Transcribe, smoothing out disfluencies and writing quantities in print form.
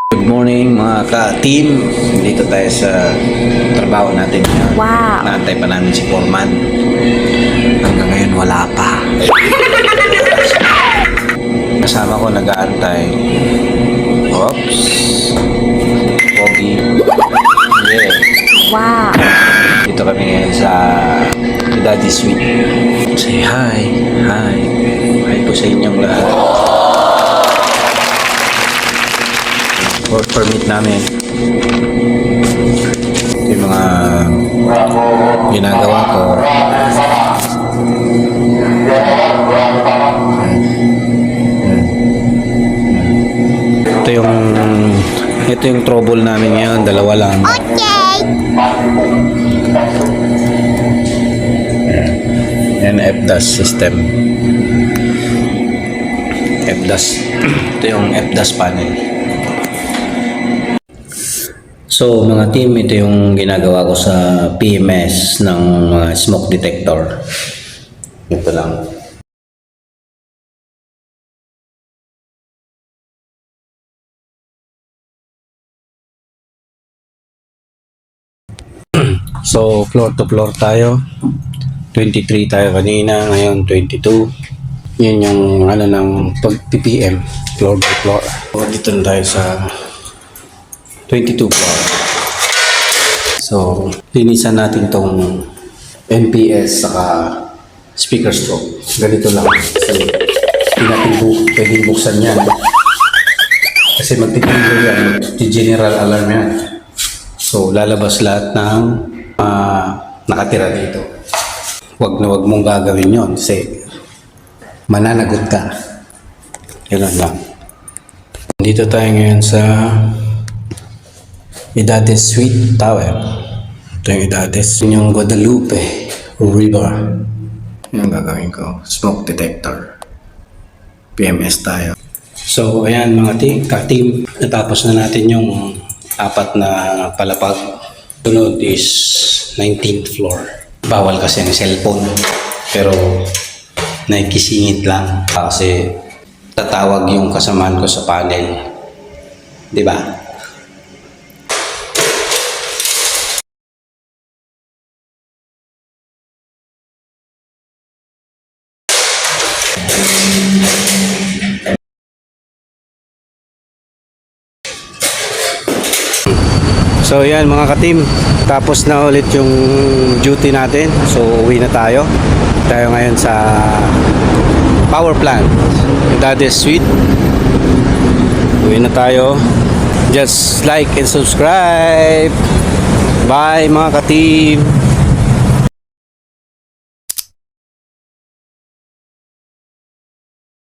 Good morning mga ka-team. Dito tayo sa trabaho natin ngayon. Wow. Naantay pa namin si Foreman. Hanggang ngayon wala pa. Kasama ko nag-aantay. Oops. Pogi. Yeah. Wow. Dito kami ngayon sa Daddy Sweet. Say hi. Hi. Hi po sa inyong lahat. Work permit namin. Ito yung mga ginagawa ko. Ito yung trouble namin ngayon, dalawa lang. Okay. Yan, FDAS system. FDAS. Ito yung FDAS panel. So mga team, ito yung ginagawa ko sa PMS ng mga smoke detector. Ito lang. So floor to floor tayo. 23 tayo kanina, ngayon 22. Yan yung ano ng pag-PPM, floor by floor. So dito na tayo sa 22 floor. So, linisan natin tong NPS saka speaker stroke. Ganito lang. Kasi hindi natin pwedeng buksan yan. Kasi magtitigil yan. General alarm yan. So, lalabas lahat ng nakatira dito. Wag na wag mong gagawin yon kasi mananagot ka. Ganun lang. Dito tayo ngayon sa Idades Sweet Tower. Ito yung Idades. Yun yung Guadalupe River. Yung gagawin ko. Smoke detector. PMS tayo. So, ayan mga ka-team. Natapos na natin yung 4 na palapag. Sunod is 19th floor. Bawal kasi ang cellphone. Pero, nakikisingit lang. Kasi, tatawag yung kasamaan ko sa panel. Diba? So yan mga ka-team, tapos na ulit yung duty natin. So uwi na tayo. Tayo ngayon sa power plant. That is sweet. Uwi na tayo. Just like and subscribe. Bye mga ka-team.